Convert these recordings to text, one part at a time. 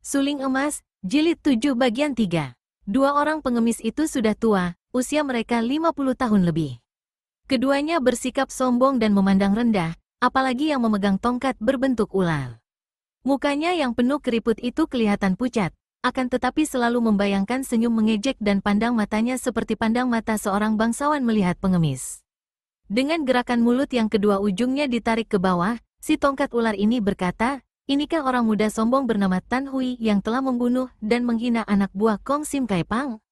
Suling Emas, Jilid 7 bagian 3. Dua orang pengemis itu sudah tua, usia mereka 50 tahun lebih. Keduanya bersikap sombong dan memandang rendah, apalagi yang memegang tongkat berbentuk ular. Mukanya yang penuh keriput itu kelihatan pucat, akan tetapi selalu membayangkan senyum mengejek dan pandang matanya seperti pandang mata seorang bangsawan melihat pengemis. Dengan gerakan mulut yang kedua ujungnya ditarik ke bawah, si tongkat ular ini berkata, "Inikah orang muda sombong bernama Tan Hui yang telah membunuh dan menghina anak buah Kong Sim Kai Pang?"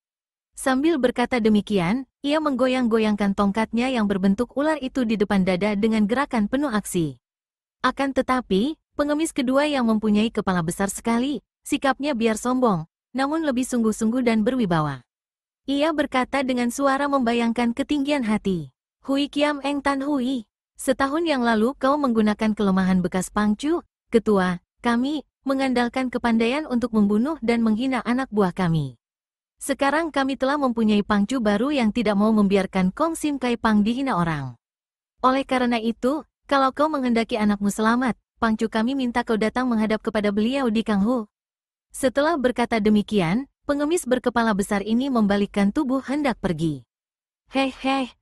Sambil berkata demikian, ia menggoyang-goyangkan tongkatnya yang berbentuk ular itu di depan dada dengan gerakan penuh aksi. Akan tetapi, pengemis kedua yang mempunyai kepala besar sekali, sikapnya biar sombong, namun lebih sungguh-sungguh dan berwibawa. Ia berkata dengan suara membayangkan ketinggian hati, "Hui Kiam Eng Tan Hui, setahun yang lalu kau menggunakan kelemahan bekas Pangcu, ketua, kami, mengandalkan kepandaian untuk membunuh dan menghina anak buah kami. Sekarang kami telah mempunyai Pangcu baru yang tidak mau membiarkan Kong Sim Kai Pang dihina orang. Oleh karena itu, kalau kau menghendaki anakmu selamat, Pangcu kami minta kau datang menghadap kepada beliau di Kanghu." Setelah berkata demikian, pengemis berkepala besar ini membalikkan tubuh hendak pergi. "Heh,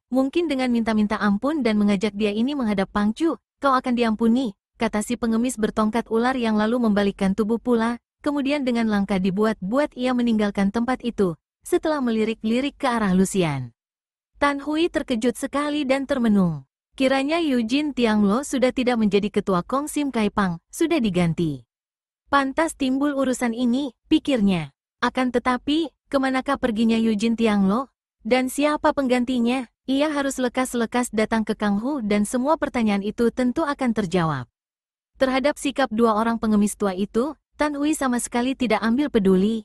mungkin dengan minta-minta ampun dan mengajak dia ini menghadap Pangcu, kau akan diampuni," kata si pengemis bertongkat ular yang lalu membalikkan tubuh pula, kemudian dengan langkah dibuat-buat ia meninggalkan tempat itu, setelah melirik-lirik ke arah Lucian. Tan Hui terkejut sekali dan termenung. Kiranya Eugene Tianglo sudah tidak menjadi ketua Kong Sim Kai Pang, sudah diganti. Pantas timbul urusan ini, pikirnya. Akan tetapi, kemanakah perginya Eugene Tianglo? Dan siapa penggantinya? Ia harus lekas-lekas datang ke Kang Hu dan semua pertanyaan itu tentu akan terjawab. Terhadap sikap dua orang pengemis tua itu, Tan Hui sama sekali tidak ambil peduli.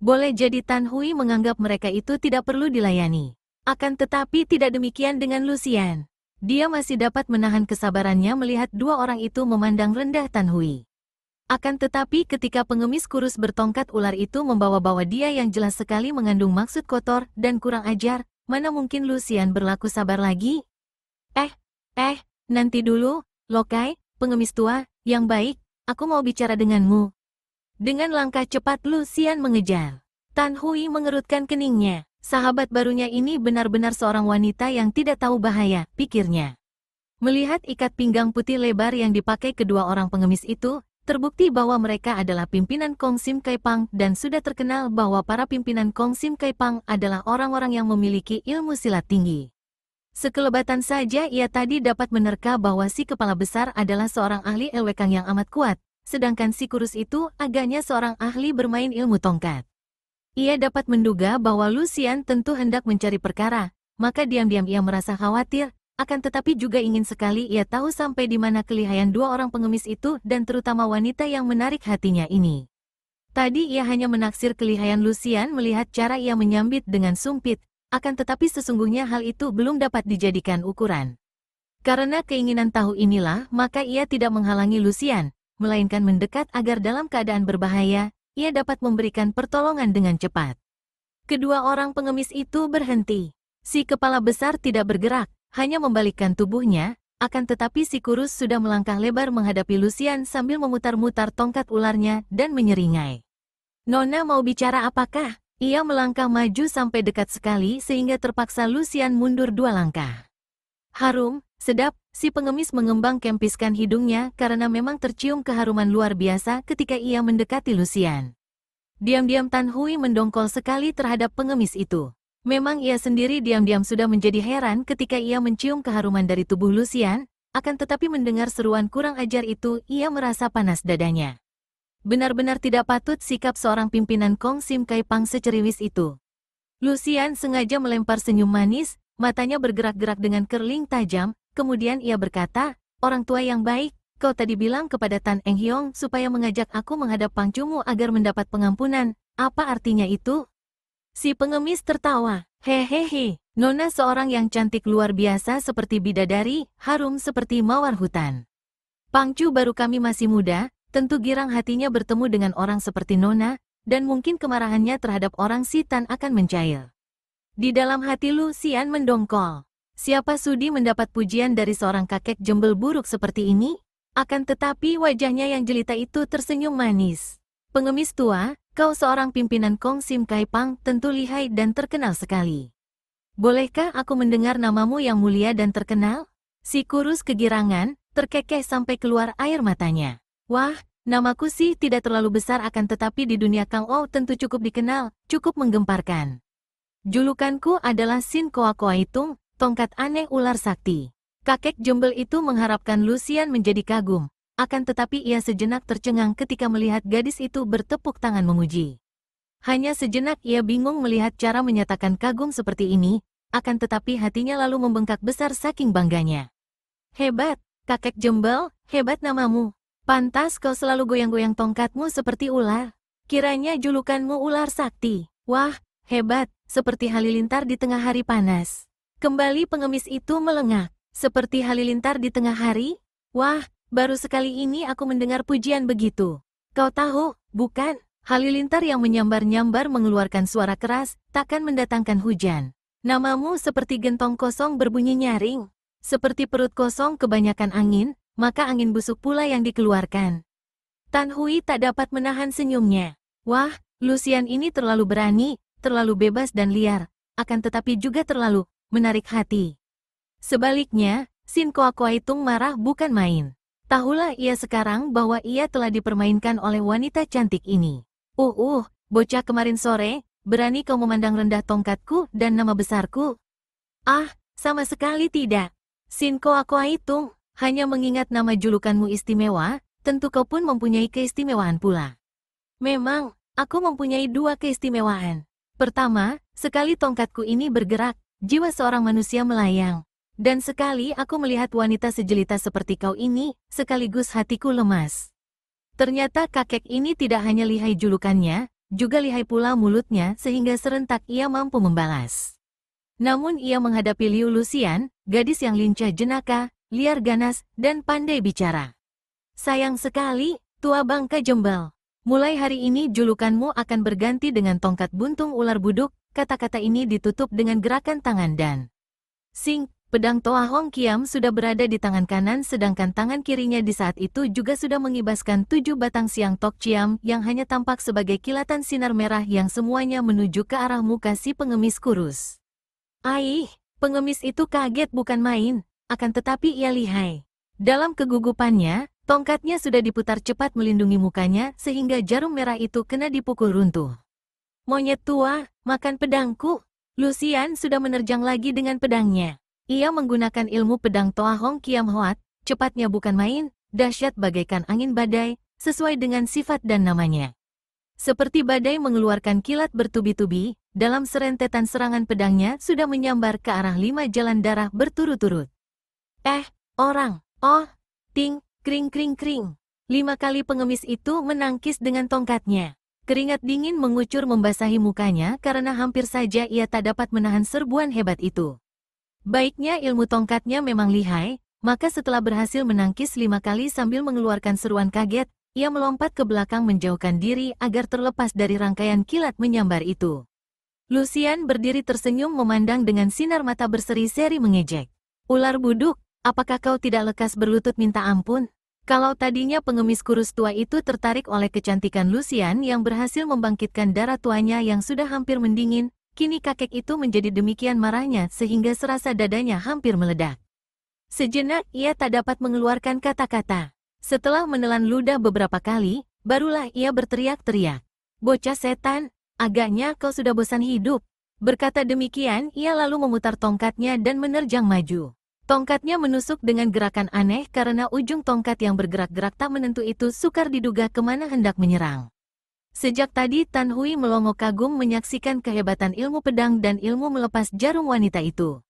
Boleh jadi Tan Hui menganggap mereka itu tidak perlu dilayani. Akan tetapi tidak demikian dengan Lucian. Dia masih dapat menahan kesabarannya melihat dua orang itu memandang rendah Tan Hui. Akan tetapi ketika pengemis kurus bertongkat ular itu membawa-bawa dia yang jelas sekali mengandung maksud kotor dan kurang ajar, mana mungkin Lucian berlaku sabar lagi? Nanti dulu, Lokai, pengemis tua, yang baik, aku mau bicara denganmu." Dengan langkah cepat Lucian mengejar. Tan Hui mengerutkan keningnya. Sahabat barunya ini benar-benar seorang wanita yang tidak tahu bahaya, pikirnya. Melihat ikat pinggang putih lebar yang dipakai kedua orang pengemis itu, terbukti bahwa mereka adalah pimpinan Kong Sim Kai Pang dan sudah terkenal bahwa para pimpinan Kong Sim Kai Pang adalah orang-orang yang memiliki ilmu silat tinggi. Sekelebatan saja ia tadi dapat menerka bahwa si kepala besar adalah seorang ahli elwekang yang amat kuat, sedangkan si kurus itu agaknya seorang ahli bermain ilmu tongkat. Ia dapat menduga bahwa Lucian tentu hendak mencari perkara, maka diam-diam ia merasa khawatir, akan tetapi juga ingin sekali ia tahu sampai di mana kelihayan dua orang pengemis itu dan terutama wanita yang menarik hatinya ini. Tadi ia hanya menaksir kelihayan Lucian melihat cara ia menyambit dengan sumpit, akan tetapi sesungguhnya hal itu belum dapat dijadikan ukuran. Karena keinginan tahu inilah, maka ia tidak menghalangi Lucian, melainkan mendekat agar dalam keadaan berbahaya, ia dapat memberikan pertolongan dengan cepat. Kedua orang pengemis itu berhenti. Si kepala besar tidak bergerak, hanya membalikkan tubuhnya, akan tetapi si kurus sudah melangkah lebar menghadapi Lucian sambil memutar-mutar tongkat ularnya dan menyeringai. "Nona mau bicara apakah?" Ia melangkah maju sampai dekat sekali sehingga terpaksa Lucian mundur dua langkah. "Harum, sedap," si pengemis mengembang kempiskan hidungnya karena memang tercium keharuman luar biasa ketika ia mendekati Lucian. Diam-diam Tan Hui mendongkol sekali terhadap pengemis itu. Memang ia sendiri diam-diam sudah menjadi heran ketika ia mencium keharuman dari tubuh Lucian, akan tetapi mendengar seruan kurang ajar itu ia merasa panas dadanya. Benar-benar tidak patut sikap seorang pimpinan Kong Sim Kai Pang seceriwis itu. Lucian sengaja melempar senyum manis, matanya bergerak-gerak dengan kerling tajam, kemudian ia berkata, "Orang tua yang baik, kau tadi bilang kepada Tan Eng Hiong supaya mengajak aku menghadap Pangcumu agar mendapat pengampunan. Apa artinya itu?" Si pengemis tertawa. "Hehehe, Nona seorang yang cantik luar biasa seperti bidadari, harum seperti mawar hutan. Pangcu baru kami masih muda, tentu girang hatinya bertemu dengan orang seperti Nona, dan mungkin kemarahannya terhadap orang Sitan akan mencair." Di dalam hati Lucian mendongkol. Siapa sudi mendapat pujian dari seorang kakek jembel buruk seperti ini? Akan tetapi wajahnya yang jelita itu tersenyum manis. Pengemis tua, kau seorang pimpinan Kong Sim Kai Pang tentu lihai dan terkenal sekali. Bolehkah aku mendengar namamu yang mulia dan terkenal? Si kurus kegirangan, terkekeh sampai keluar air matanya. Wah, namaku sih tidak terlalu besar akan tetapi di dunia Kang Ou tentu cukup dikenal, cukup menggemparkan. Julukanku adalah Sin Koa Koa Hitung, tongkat aneh ular sakti. Kakek jembel itu mengharapkan Lucian menjadi kagum. Akan tetapi ia sejenak tercengang ketika melihat gadis itu bertepuk tangan memuji. Hanya sejenak ia bingung melihat cara menyatakan kagum seperti ini, akan tetapi hatinya lalu membengkak besar saking bangganya. Hebat, kakek jembel, hebat namamu. Pantas kau selalu goyang-goyang tongkatmu seperti ular. Kiranya julukanmu ular sakti. Wah, hebat, seperti halilintar di tengah hari panas. Kembali pengemis itu melengak. Seperti halilintar di tengah hari? Wah, baru sekali ini aku mendengar pujian begitu. Kau tahu, bukan? Halilintar yang menyambar-nyambar mengeluarkan suara keras, takkan mendatangkan hujan. Namamu seperti gentong kosong berbunyi nyaring. Seperti perut kosong kebanyakan angin, maka angin busuk pula yang dikeluarkan. Tan Hui tak dapat menahan senyumnya. Wah, Lucian ini terlalu berani, terlalu bebas dan liar, akan tetapi juga terlalu menarik hati. Sebaliknya, Sin Koa Koa Hitung marah bukan main. Tahulah ia sekarang bahwa ia telah dipermainkan oleh wanita cantik ini. Bocah kemarin sore, berani kau memandang rendah tongkatku dan nama besarku? Ah, sama sekali tidak. Sin Koa Koa Hitung, hanya mengingat nama julukanmu istimewa, tentu kau pun mempunyai keistimewaan pula. Memang, aku mempunyai dua keistimewaan. Pertama, sekali tongkatku ini bergerak, jiwa seorang manusia melayang. Dan sekali aku melihat wanita sejelita seperti kau ini, sekaligus hatiku lemas. Ternyata kakek ini tidak hanya lihai julukannya, juga lihai pula mulutnya sehingga serentak ia mampu membalas. Namun ia menghadapi Liu Lucian, gadis yang lincah jenaka, liar ganas, dan pandai bicara. Sayang sekali, tua bangka jembel. Mulai hari ini julukanmu akan berganti dengan tongkat buntung ular buduk, kata-kata ini ditutup dengan gerakan tangan dan sing. Pedang Toa Hong Kiam sudah berada di tangan kanan sedangkan tangan kirinya di saat itu juga sudah mengibaskan 7 batang siang Tok Ciam yang hanya tampak sebagai kilatan sinar merah yang semuanya menuju ke arah muka si pengemis kurus. Aih, pengemis itu kaget bukan main, akan tetapi ia lihai. Dalam kegugupannya, tongkatnya sudah diputar cepat melindungi mukanya sehingga jarum merah itu kena dipukul runtuh. Monyet tua, makan pedangku. Lucian sudah menerjang lagi dengan pedangnya. Ia menggunakan ilmu pedang Toa Hong Kiam Hoat, cepatnya bukan main, dahsyat bagaikan angin badai, sesuai dengan sifat dan namanya. Seperti badai mengeluarkan kilat bertubi-tubi, dalam serentetan serangan pedangnya sudah menyambar ke arah 5 jalan darah berturut-turut. Orang, ting, kring kring kring. 5 kali pengemis itu menangkis dengan tongkatnya. Keringat dingin mengucur membasahi mukanya karena hampir saja ia tak dapat menahan serbuan hebat itu. Baiknya ilmu tongkatnya memang lihai, maka setelah berhasil menangkis 5 kali sambil mengeluarkan seruan kaget, ia melompat ke belakang menjauhkan diri agar terlepas dari rangkaian kilat menyambar itu. Lucian berdiri tersenyum memandang dengan sinar mata berseri-seri mengejek. Ular buduk, apakah kau tidak lekas berlutut minta ampun? Kalau tadinya pengemis kurus tua itu tertarik oleh kecantikan Lucian yang berhasil membangkitkan darah tuanya yang sudah hampir mendingin, kini kakek itu menjadi demikian marahnya sehingga serasa dadanya hampir meledak. Sejenak ia tak dapat mengeluarkan kata-kata. Setelah menelan ludah beberapa kali, barulah ia berteriak-teriak. Bocah setan, agaknya kau sudah bosan hidup. Berkata demikian, ia lalu memutar tongkatnya dan menerjang maju. Tongkatnya menusuk dengan gerakan aneh karena ujung tongkat yang bergerak-gerak tak menentu itu sukar diduga kemana hendak menyerang. Sejak tadi Tan Hui melongo kagum menyaksikan kehebatan ilmu pedang dan ilmu melepas jarum wanita itu.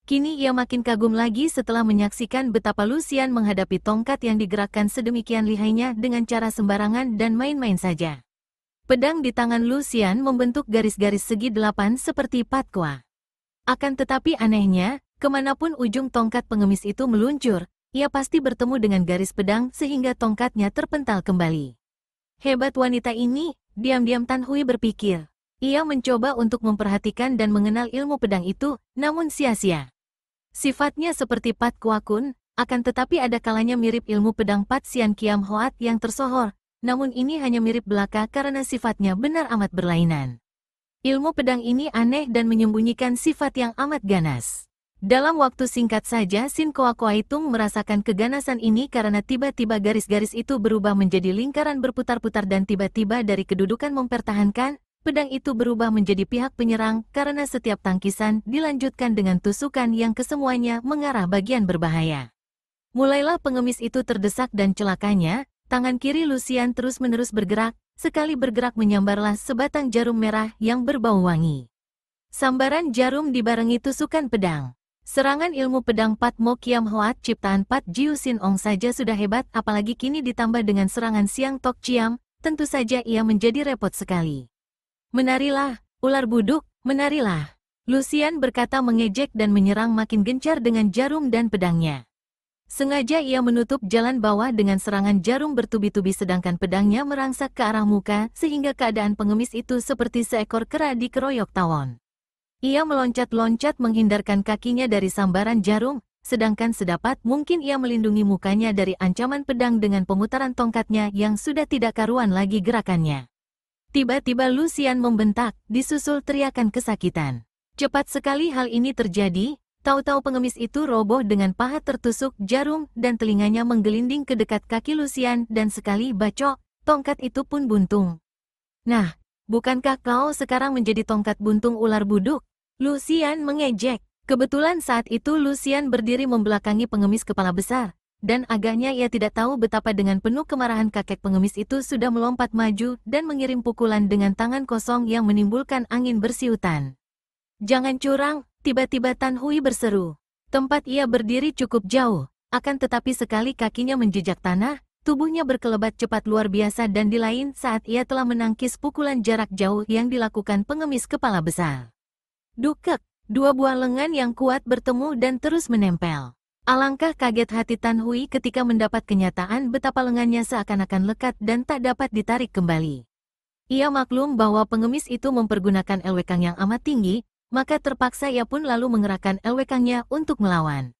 Kini ia makin kagum lagi setelah menyaksikan betapa Lucian menghadapi tongkat yang digerakkan sedemikian lihainya dengan cara sembarangan dan main-main saja. Pedang di tangan Lucian membentuk garis-garis segi 8 seperti patkoa. Akan tetapi anehnya, kemanapun ujung tongkat pengemis itu meluncur, ia pasti bertemu dengan garis pedang sehingga tongkatnya terpental kembali. Hebat wanita ini, diam-diam Tan Hui berpikir. Ia mencoba untuk memperhatikan dan mengenal ilmu pedang itu, namun sia-sia. Sifatnya seperti Pat Kua Kun, akan tetapi ada kalanya mirip ilmu pedang Pat Sian Kiam Hoat yang tersohor, namun ini hanya mirip belaka karena sifatnya benar amat berlainan. Ilmu pedang ini aneh dan menyembunyikan sifat yang amat ganas. Dalam waktu singkat saja Sin Koa Koaitung merasakan keganasan ini karena tiba-tiba garis-garis itu berubah menjadi lingkaran berputar-putar dan tiba-tiba dari kedudukan mempertahankan, pedang itu berubah menjadi pihak penyerang karena setiap tangkisan dilanjutkan dengan tusukan yang kesemuanya mengarah bagian berbahaya. Mulailah pengemis itu terdesak dan celakanya, tangan kiri Lucian terus-menerus bergerak, sekali bergerak menyambarlah sebatang jarum merah yang berbau wangi. Sambaran jarum dibarengi tusukan pedang. Serangan ilmu pedang Pat Mo Kiam Hoat ciptaan Pat Jiu Sin Ong saja sudah hebat, apalagi kini ditambah dengan serangan Siang Tok Chiam, tentu saja ia menjadi repot sekali. Menarilah, ular buduk, menarilah. Lucian berkata mengejek dan menyerang makin gencar dengan jarum dan pedangnya. Sengaja ia menutup jalan bawah dengan serangan jarum bertubi-tubi sedangkan pedangnya merangsak ke arah muka sehingga keadaan pengemis itu seperti seekor kera dikeroyok tawon. Ia meloncat-loncat menghindarkan kakinya dari sambaran jarum, sedangkan sedapat mungkin ia melindungi mukanya dari ancaman pedang dengan pemutaran tongkatnya yang sudah tidak karuan lagi gerakannya. Tiba-tiba Lucian membentak, disusul teriakan kesakitan. Cepat sekali hal ini terjadi, tahu-tahu pengemis itu roboh dengan paha tertusuk jarum dan telinganya menggelinding ke dekat kaki Lucian dan sekali bacok, tongkat itu pun buntung. Nah, bukankah kau sekarang menjadi tongkat buntung ular buduk? Lucian mengejek. Kebetulan saat itu Lucian berdiri membelakangi pengemis kepala besar, dan agaknya ia tidak tahu betapa dengan penuh kemarahan kakek pengemis itu sudah melompat maju dan mengirim pukulan dengan tangan kosong yang menimbulkan angin bersiutan. Jangan curang, tiba-tiba Tan Hui berseru. Tempat ia berdiri cukup jauh, akan tetapi sekali kakinya menjejak tanah, tubuhnya berkelebat cepat luar biasa dan di lain saat ia telah menangkis pukulan jarak jauh yang dilakukan pengemis kepala besar. Dukek, dua buah lengan yang kuat bertemu dan terus menempel. Alangkah kaget hati Tan Hui ketika mendapat kenyataan betapa lengannya seakan-akan lekat dan tak dapat ditarik kembali. Ia maklum bahwa pengemis itu mempergunakan elwekang yang amat tinggi, maka terpaksa ia pun lalu mengerahkan elwekangnya untuk melawan.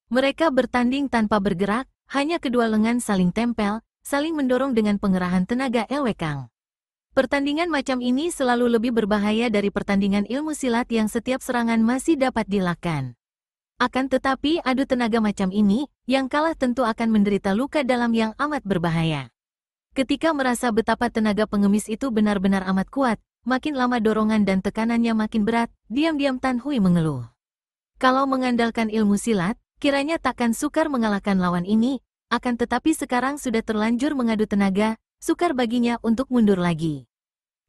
Mereka bertanding tanpa bergerak, hanya kedua lengan saling tempel, saling mendorong dengan pengerahan tenaga elwekang. Pertandingan macam ini selalu lebih berbahaya dari pertandingan ilmu silat yang setiap serangan masih dapat dilakukan. Akan tetapi adu tenaga macam ini, yang kalah tentu akan menderita luka dalam yang amat berbahaya. Ketika merasa betapa tenaga pengemis itu benar-benar amat kuat, makin lama dorongan dan tekanannya makin berat, diam-diam Tan Hui mengeluh. Kalau mengandalkan ilmu silat, kiranya takkan sukar mengalahkan lawan ini, akan tetapi sekarang sudah terlanjur mengadu tenaga, sukar baginya untuk mundur lagi.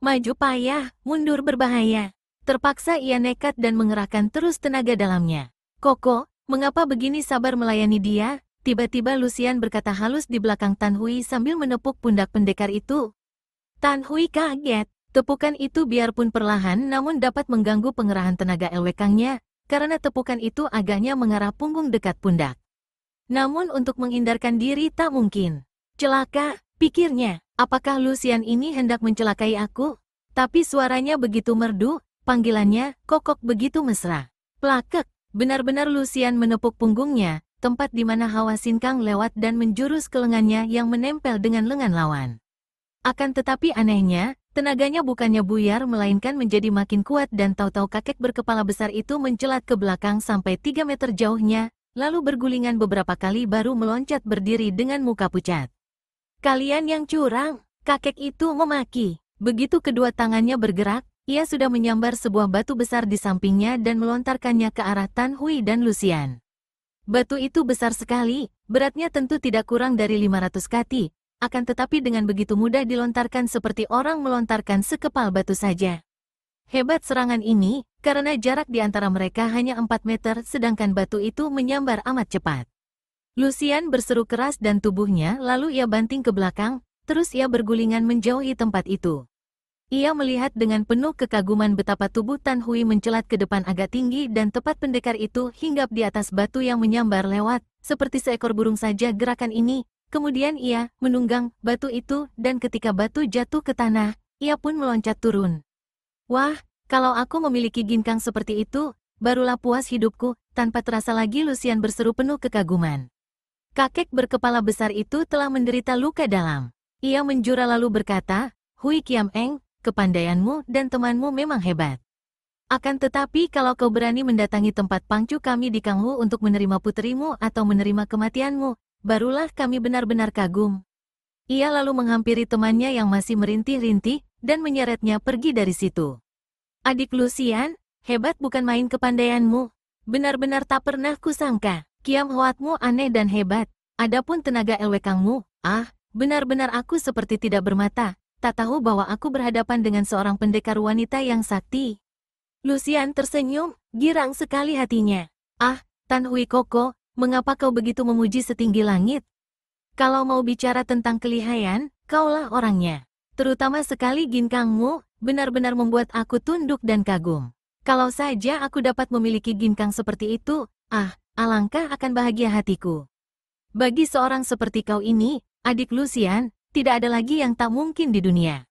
Maju payah, mundur berbahaya. Terpaksa ia nekat dan mengerahkan terus tenaga dalamnya. Koko, mengapa begini sabar melayani dia? Tiba-tiba Lucian berkata halus di belakang Tan Hui sambil menepuk pundak pendekar itu. Tan Hui kaget. Tepukan itu biarpun perlahan namun dapat mengganggu pengerahan tenaga elwekangnya, karena tepukan itu agaknya mengarah punggung dekat pundak. Namun untuk menghindarkan diri tak mungkin. Celaka, pikirnya, apakah Lucian ini hendak mencelakai aku? Tapi suaranya begitu merdu, panggilannya, kokok begitu mesra. Plakek, benar-benar Lucian menepuk punggungnya, tempat di mana hawa sinkang lewat dan menjurus ke lengannya yang menempel dengan lengan lawan. Akan tetapi anehnya, tenaganya bukannya buyar melainkan menjadi makin kuat dan tahu-tahu kakek berkepala besar itu mencelat ke belakang sampai 3 meter jauhnya, lalu bergulingan beberapa kali baru meloncat berdiri dengan muka pucat. Kalian yang curang, kakek itu memaki. Begitu kedua tangannya bergerak, ia sudah menyambar sebuah batu besar di sampingnya dan melontarkannya ke arah Tan Hui dan Lucian. Batu itu besar sekali, beratnya tentu tidak kurang dari 500 kati, akan tetapi dengan begitu mudah dilontarkan seperti orang melontarkan sekepal batu saja. Hebat serangan ini, karena jarak di antara mereka hanya 4 meter sedangkan batu itu menyambar amat cepat. Lucian berseru keras dan tubuhnya lalu ia banting ke belakang, terus ia bergulingan menjauhi tempat itu. Ia melihat dengan penuh kekaguman betapa tubuh Tan Hui mencelat ke depan agak tinggi dan tepat pendekar itu hinggap di atas batu yang menyambar lewat, seperti seekor burung saja gerakan ini, kemudian ia menunggang batu itu dan ketika batu jatuh ke tanah, ia pun meloncat turun. Wah, kalau aku memiliki ginkang seperti itu, barulah puas hidupku, tanpa terasa lagi Lucian berseru penuh kekaguman. Kakek berkepala besar itu telah menderita luka dalam. Ia menjura lalu berkata, Hui Kiam Eng, kepandaianmu dan temanmu memang hebat. Akan tetapi kalau kau berani mendatangi tempat pangcu kami di Kanghu untuk menerima puterimu atau menerima kematianmu, barulah kami benar-benar kagum. Ia lalu menghampiri temannya yang masih merintih-rintih dan menyeretnya pergi dari situ. Adik Lucian, hebat bukan main kepandaianmu. Benar-benar tak pernah kusangka, Kiam Hoatmu aneh dan hebat. Adapun tenaga LW-Kangmu, benar-benar aku seperti tidak bermata, tak tahu bahwa aku berhadapan dengan seorang pendekar wanita yang sakti. Lucian tersenyum, girang sekali hatinya. Tan Hui Koko, mengapa kau begitu memuji setinggi langit? Kalau mau bicara tentang kelihayan, kaulah orangnya. Terutama sekali ginkangmu, benar-benar membuat aku tunduk dan kagum. Kalau saja aku dapat memiliki ginkang seperti itu, alangkah akan bahagia hatiku. Bagi seorang seperti kau ini, adik Lucian, tidak ada lagi yang tak mungkin di dunia.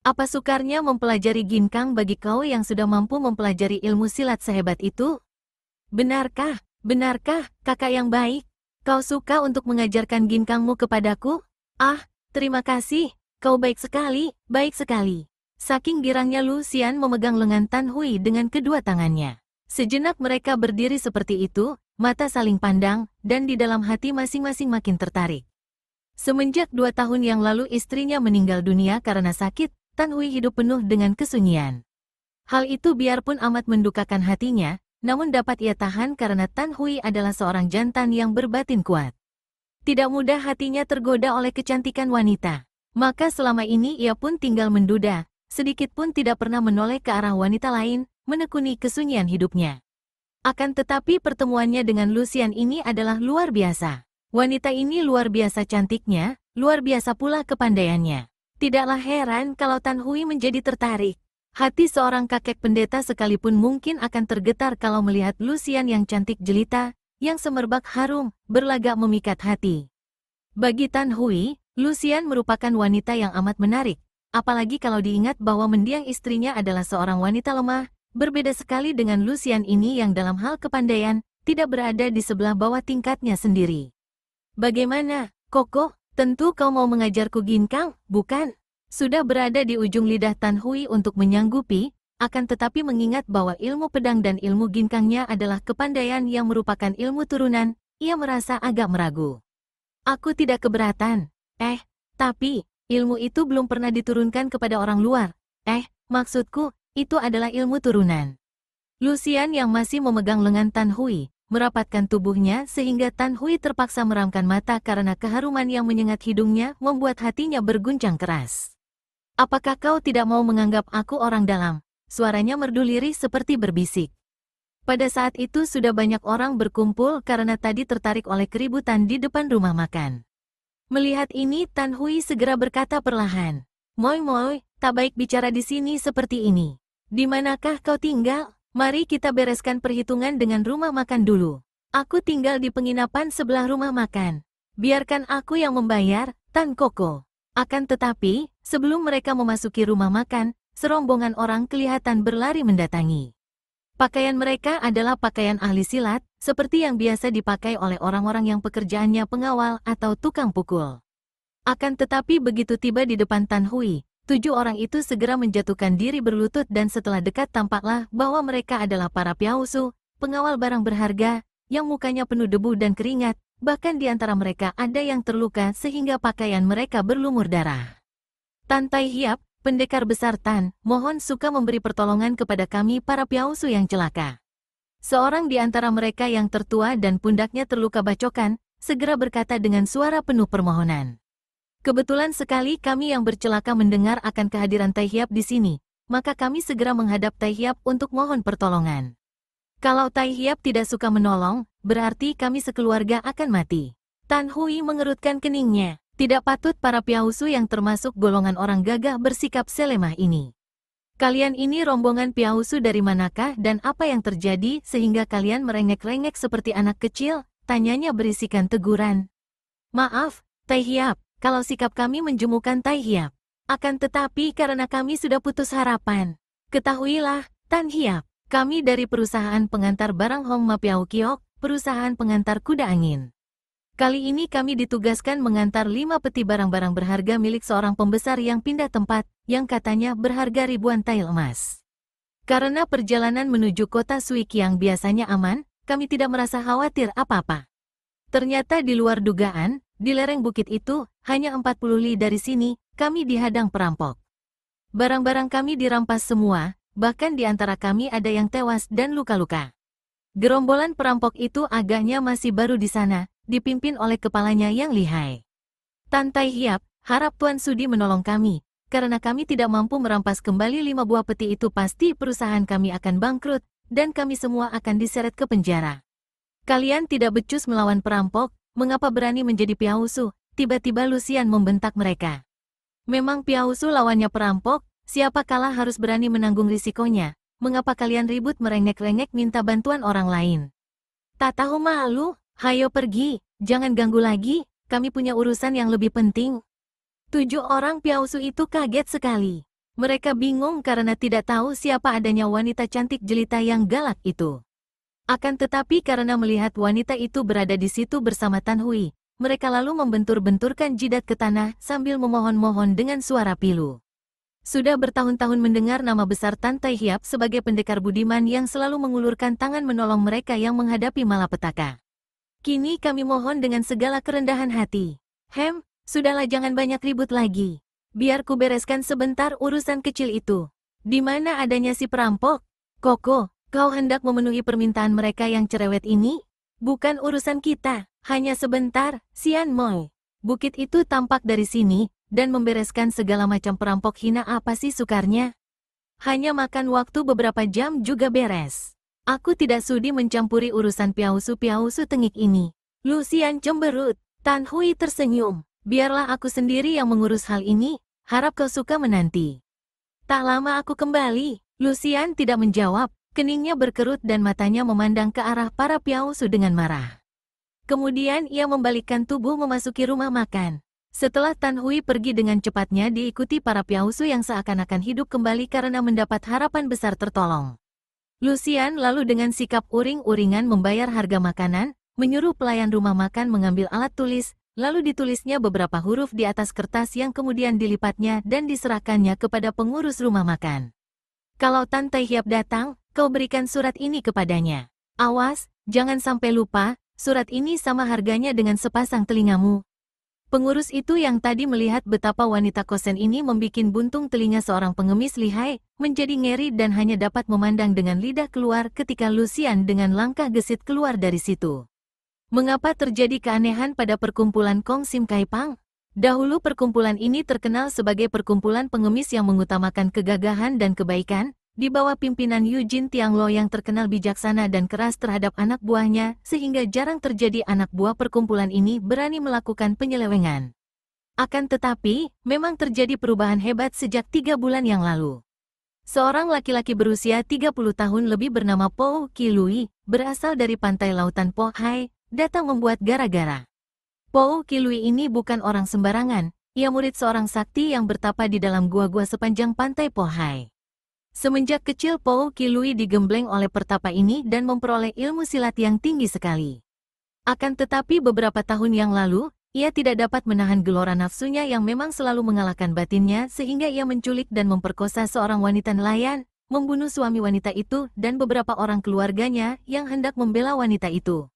Apa sukarnya mempelajari ginkang bagi kau yang sudah mampu mempelajari ilmu silat sehebat itu? Benarkah, kakak yang baik? Kau suka untuk mengajarkan ginkangmu kepadaku? Terima kasih, kau baik sekali, baik sekali. Saking girangnya Lucian memegang lengan Tan Hui dengan kedua tangannya. Sejenak mereka berdiri seperti itu, mata saling pandang, dan di dalam hati masing-masing makin tertarik. Semenjak 2 tahun yang lalu istrinya meninggal dunia karena sakit, Tan Hui hidup penuh dengan kesunyian. Hal itu biarpun amat mendukakan hatinya, namun dapat ia tahan karena Tan Hui adalah seorang jantan yang berbatin kuat. Tidak mudah hatinya tergoda oleh kecantikan wanita. Maka selama ini ia pun tinggal menduda, sedikit pun tidak pernah menoleh ke arah wanita lain, menekuni kesunyian hidupnya. Akan tetapi pertemuannya dengan Lucian ini adalah luar biasa. Wanita ini luar biasa cantiknya, luar biasa pula kepandaiannya. Tidaklah heran kalau Tan Hui menjadi tertarik. Hati seorang kakek pendeta sekalipun mungkin akan tergetar kalau melihat Lucian yang cantik jelita, yang semerbak harum, berlagak memikat hati. Bagi Tan Hui, Lucian merupakan wanita yang amat menarik, apalagi kalau diingat bahwa mendiang istrinya adalah seorang wanita lemah, berbeda sekali dengan Lucian ini yang dalam hal kepandaian, tidak berada di sebelah bawah tingkatnya sendiri. Bagaimana, Koko? Tentu kau mau mengajarku ginkang, bukan? Sudah berada di ujung lidah Tan Hui untuk menyanggupi, akan tetapi mengingat bahwa ilmu pedang dan ilmu ginkangnya adalah kepandaian yang merupakan ilmu turunan, ia merasa agak meragu. Aku tidak keberatan. Tapi, ilmu itu belum pernah diturunkan kepada orang luar. Maksudku, itu adalah ilmu turunan. Lucian yang masih memegang lengan Tan Hui, merapatkan tubuhnya sehingga Tan Hui terpaksa meramkan mata karena keharuman yang menyengat hidungnya membuat hatinya berguncang keras. Apakah kau tidak mau menganggap aku orang dalam? Suaranya merdu lirih seperti berbisik. Pada saat itu sudah banyak orang berkumpul karena tadi tertarik oleh keributan di depan rumah makan. Melihat ini Tan Hui segera berkata perlahan, Moi, tak baik bicara di sini seperti ini. Di manakah kau tinggal? Mari kita bereskan perhitungan dengan rumah makan dulu. Aku tinggal di penginapan sebelah rumah makan. Biarkan aku yang membayar, Tan Koko. Akan tetapi, sebelum mereka memasuki rumah makan, serombongan orang kelihatan berlari mendatangi. Pakaian mereka adalah pakaian ahli silat, seperti yang biasa dipakai oleh orang-orang yang pekerjaannya pengawal atau tukang pukul. Akan tetapi begitu tiba di depan Tan Hui, 7 orang itu segera menjatuhkan diri berlutut dan setelah dekat tampaklah bahwa mereka adalah para piausu, pengawal barang berharga, yang mukanya penuh debu dan keringat, bahkan di antara mereka ada yang terluka sehingga pakaian mereka berlumur darah. Tan Tai Hiap, pendekar besar Tan, mohon suka memberi pertolongan kepada kami para piausu yang celaka. Seorang di antara mereka yang tertua dan pundaknya terluka bacokan, segera berkata dengan suara penuh permohonan. Kebetulan sekali kami yang bercelaka mendengar akan kehadiran Tai Hiap di sini, maka kami segera menghadap Tai Hiap untuk mohon pertolongan. Kalau Tai Hiap tidak suka menolong, berarti kami sekeluarga akan mati. Tan Hui mengerutkan keningnya. Tidak patut para piausu yang termasuk golongan orang gagah bersikap selemah ini. Kalian ini rombongan piausu dari manakah dan apa yang terjadi sehingga kalian merengek-rengek seperti anak kecil? Tanyanya berisikan teguran. Maaf, Tai Hiap. Kalau sikap kami menjemukan Tai Hiap. Akan tetapi karena kami sudah putus harapan. Ketahuilah, Tan Hiap, kami dari perusahaan pengantar barang Hong Ma Piao Kiok, perusahaan pengantar kuda angin. Kali ini kami ditugaskan mengantar 5 peti barang-barang berharga milik seorang pembesar yang pindah tempat, yang katanya berharga ribuan tael emas. Karena perjalanan menuju kota Suik yang biasanya aman, kami tidak merasa khawatir apa-apa. Ternyata di luar dugaan, di lereng bukit itu, hanya 40 li dari sini, kami dihadang perampok. Barang-barang kami dirampas semua, bahkan di antara kami ada yang tewas dan luka-luka. Gerombolan perampok itu agaknya masih baru di sana, dipimpin oleh kepalanya yang lihai. Tan Tai Hiap, harap Tuan Sudi menolong kami, karena kami tidak mampu merampas kembali 5 buah peti itu pasti perusahaan kami akan bangkrut, dan kami semua akan diseret ke penjara. Kalian tidak becus melawan perampok, mengapa berani menjadi piausu? Tiba-tiba Lucian membentak mereka. Memang piausu lawannya perampok, siapa kalah harus berani menanggung risikonya. Mengapa kalian ribut merengek-rengek minta bantuan orang lain? Tak tahu malu, hayo pergi, jangan ganggu lagi, kami punya urusan yang lebih penting. 7 orang piausu itu kaget sekali. Mereka bingung karena tidak tahu siapa adanya wanita cantik jelita yang galak itu. Akan tetapi karena melihat wanita itu berada di situ bersama Tan Hui, mereka lalu membentur-benturkan jidat ke tanah sambil memohon-mohon dengan suara pilu. Sudah bertahun-tahun mendengar nama besar Tan Tai Hiap sebagai pendekar budiman yang selalu mengulurkan tangan menolong mereka yang menghadapi malapetaka. Kini kami mohon dengan segala kerendahan hati. Sudahlah jangan banyak ribut lagi. Biar ku bereskan sebentar urusan kecil itu. Di mana adanya si perampok? Koko, kau hendak memenuhi permintaan mereka yang cerewet ini? Bukan urusan kita, hanya sebentar, Sian Moi. Bukit itu tampak dari sini, dan membereskan segala macam perampok hina apa sih sukarnya? Hanya makan waktu beberapa jam juga beres. Aku tidak sudi mencampuri urusan piausu-piausu tengik ini. Lucian cemberut. Tan Hui tersenyum. Biarlah aku sendiri yang mengurus hal ini, harap kau suka menanti. Tak lama aku kembali. Lucian tidak menjawab, keningnya berkerut dan matanya memandang ke arah para piausu dengan marah. Kemudian ia membalikkan tubuh memasuki rumah makan. Setelah Tan Hui pergi dengan cepatnya diikuti para piausu yang seakan-akan hidup kembali karena mendapat harapan besar tertolong. Lucian lalu dengan sikap uring-uringan membayar harga makanan, menyuruh pelayan rumah makan mengambil alat tulis, lalu ditulisnya beberapa huruf di atas kertas yang kemudian dilipatnya dan diserahkannya kepada pengurus rumah makan. Kalau Tan Tai Hiap datang, kau berikan surat ini kepadanya. Awas, jangan sampai lupa, surat ini sama harganya dengan sepasang telingamu. Pengurus itu yang tadi melihat betapa wanita kosen ini membikin buntung telinga seorang pengemis lihai, menjadi ngeri dan hanya dapat memandang dengan lidah keluar ketika Lucian dengan langkah gesit keluar dari situ. Mengapa terjadi keanehan pada perkumpulan Kong Sim Kai Pang? Dahulu perkumpulan ini terkenal sebagai perkumpulan pengemis yang mengutamakan kegagahan dan kebaikan, di bawah pimpinan Eugene Tianglo yang terkenal bijaksana dan keras terhadap anak buahnya, sehingga jarang terjadi anak buah perkumpulan ini berani melakukan penyelewengan. Akan tetapi, memang terjadi perubahan hebat sejak 3 bulan yang lalu. Seorang laki-laki berusia 30 tahun lebih bernama Po Qi Lui, berasal dari pantai lautan Po Hai, datang membuat gara-gara. Po Qi Lui ini bukan orang sembarangan, ia murid seorang sakti yang bertapa di dalam gua-gua sepanjang pantai Po Hai. Semenjak kecil Po Qi Lui digembleng oleh pertapa ini dan memperoleh ilmu silat yang tinggi sekali. Akan tetapi beberapa tahun yang lalu, ia tidak dapat menahan gelora nafsunya yang memang selalu mengalahkan batinnya sehingga ia menculik dan memperkosa seorang wanita nelayan, membunuh suami wanita itu dan beberapa orang keluarganya yang hendak membela wanita itu.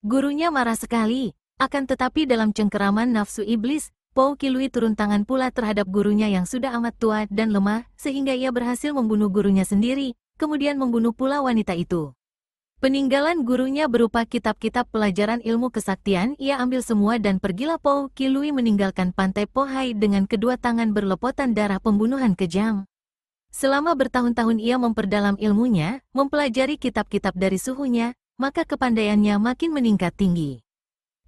Gurunya marah sekali, akan tetapi dalam cengkeraman nafsu iblis, Po Qi Lui turun tangan pula terhadap gurunya yang sudah amat tua dan lemah, sehingga ia berhasil membunuh gurunya sendiri, kemudian membunuh pula wanita itu. Peninggalan gurunya berupa kitab-kitab pelajaran ilmu kesaktian, ia ambil semua dan pergilah Po Qi Lui meninggalkan pantai Po Hai dengan kedua tangan berlepotan darah pembunuhan kejam. Selama bertahun-tahun ia memperdalam ilmunya, mempelajari kitab-kitab dari suhunya, maka kepandaiannya makin meningkat tinggi.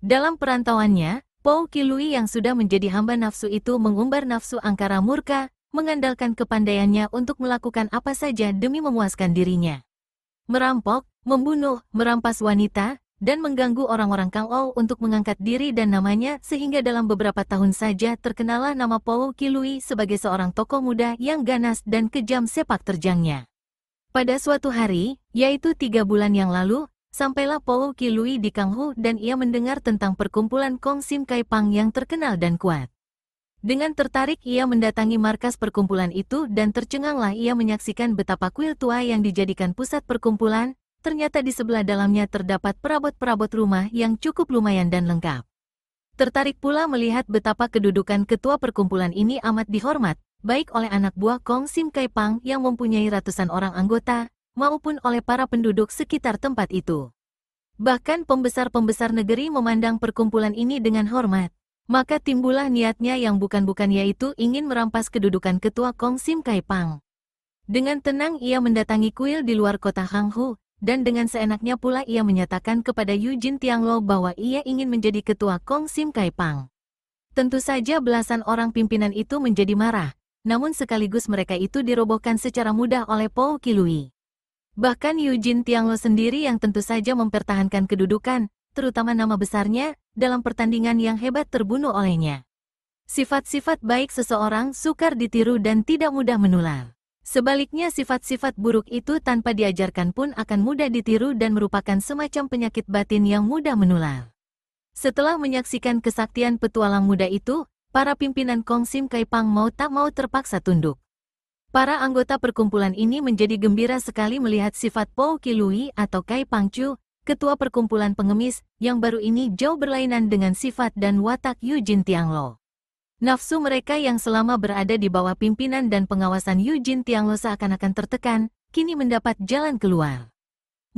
Dalam perantauannya, Po Qi Lui yang sudah menjadi hamba nafsu itu mengumbar nafsu angkara murka, mengandalkan kepandaiannya untuk melakukan apa saja demi memuaskan dirinya. Merampok, membunuh, merampas wanita, dan mengganggu orang-orang Kang Ou untuk mengangkat diri dan namanya sehingga dalam beberapa tahun saja terkenalah nama Po Qi Lui sebagai seorang tokoh muda yang ganas dan kejam sepak terjangnya. Pada suatu hari, yaitu 3 bulan yang lalu, sampailah Po Qilui di Kanghu dan ia mendengar tentang perkumpulan Kong Sim Kai Pang yang terkenal dan kuat. Dengan tertarik ia mendatangi markas perkumpulan itu dan tercenganglah ia menyaksikan betapa kuil tua yang dijadikan pusat perkumpulan, ternyata di sebelah dalamnya terdapat perabot-perabot rumah yang cukup lumayan dan lengkap. Tertarik pula melihat betapa kedudukan ketua perkumpulan ini amat dihormat, baik oleh anak buah Kong Sim Kai Pang yang mempunyai ratusan orang anggota, maupun oleh para penduduk sekitar tempat itu. Bahkan pembesar-pembesar negeri memandang perkumpulan ini dengan hormat. Maka timbullah niatnya yang bukan-bukan yaitu ingin merampas kedudukan ketua Kong Sim Kai Pang. Dengan tenang ia mendatangi kuil di luar kota Hanghu, dan dengan seenaknya pula ia menyatakan kepada Yu Jin Tianglo bahwa ia ingin menjadi ketua Kong Sim Kai Pang. Tentu saja belasan orang pimpinan itu menjadi marah, namun sekaligus mereka itu dirobohkan secara mudah oleh Po Qilui. Bahkan Yu Jin Tianglo sendiri yang tentu saja mempertahankan kedudukan, terutama nama besarnya, dalam pertandingan yang hebat terbunuh olehnya. Sifat-sifat baik seseorang sukar ditiru dan tidak mudah menular. Sebaliknya sifat-sifat buruk itu tanpa diajarkan pun akan mudah ditiru dan merupakan semacam penyakit batin yang mudah menular. Setelah menyaksikan kesaktian petualang muda itu, para pimpinan Kong Sim Kai Pang mau tak mau terpaksa tunduk. Para anggota perkumpulan ini menjadi gembira sekali melihat sifat Po Qilui atau Kai Pangcu, ketua perkumpulan pengemis, yang baru ini jauh berlainan dengan sifat dan watak Yu Jin Tianglo. Nafsu mereka yang selama berada di bawah pimpinan dan pengawasan Yu Jin Tianglo seakan-akan tertekan, kini mendapat jalan keluar.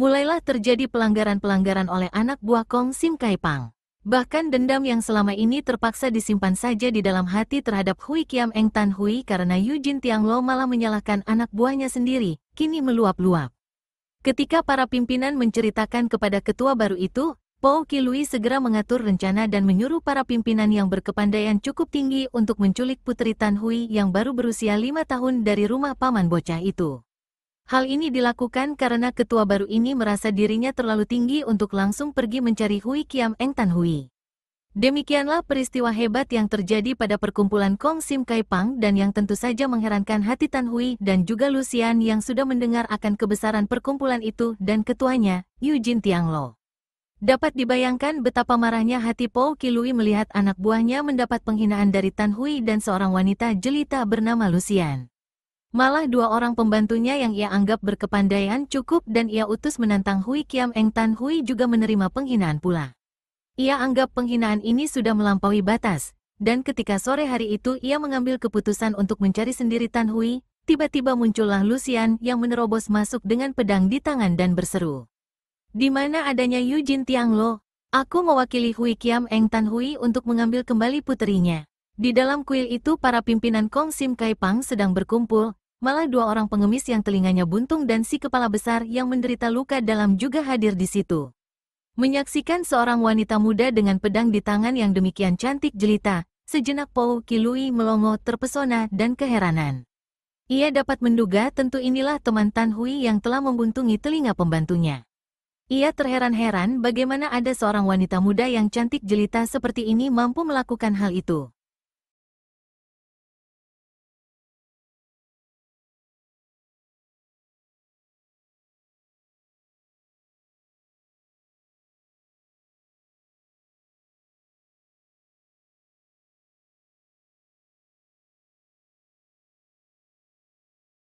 Mulailah terjadi pelanggaran-pelanggaran oleh anak buah Kong Sim Kai Pang. Bahkan dendam yang selama ini terpaksa disimpan saja di dalam hati terhadap Hui Kiam Eng Tan Hui karena Yu Jin Tianglo malah menyalahkan anak buahnya sendiri, kini meluap-luap. Ketika para pimpinan menceritakan kepada ketua baru itu, Po Qilui segera mengatur rencana dan menyuruh para pimpinan yang berkepandaian cukup tinggi untuk menculik Putri Tan Hui yang baru berusia 5 tahun dari rumah paman bocah itu. Hal ini dilakukan karena ketua baru ini merasa dirinya terlalu tinggi untuk langsung pergi mencari Hui Kiam Eng Tan Hui. Demikianlah peristiwa hebat yang terjadi pada perkumpulan Kong Sim Kai Pang dan yang tentu saja mengherankan hati Tan Hui dan juga Lucian yang sudah mendengar akan kebesaran perkumpulan itu dan ketuanya, Yu Jin Tianglo. Dapat dibayangkan betapa marahnya hati Po Qilui melihat anak buahnya mendapat penghinaan dari Tan Hui dan seorang wanita jelita bernama Lucian. Malah dua orang pembantunya yang ia anggap berkepandaian cukup dan ia utus menantang Hui Kiam Eng Tan Hui juga menerima penghinaan pula. Ia anggap penghinaan ini sudah melampaui batas, dan ketika sore hari itu ia mengambil keputusan untuk mencari sendiri Tan Hui, tiba-tiba muncullah Lucian yang menerobos masuk dengan pedang di tangan dan berseru. Di mana adanya Yu Jin Tianglo? Aku mewakili Hui Kiam Eng Tan Hui untuk mengambil kembali puterinya. Di dalam kuil itu para pimpinan Kong Sim Kai Pang sedang berkumpul, malah dua orang pengemis yang telinganya buntung dan si kepala besar yang menderita luka dalam juga hadir di situ. Menyaksikan seorang wanita muda dengan pedang di tangan yang demikian cantik jelita, sejenak Po Qilui melongo terpesona dan keheranan. Ia dapat menduga tentu inilah teman Tan Hui yang telah membuntungi telinga pembantunya. Ia terheran-heran bagaimana ada seorang wanita muda yang cantik jelita seperti ini mampu melakukan hal itu.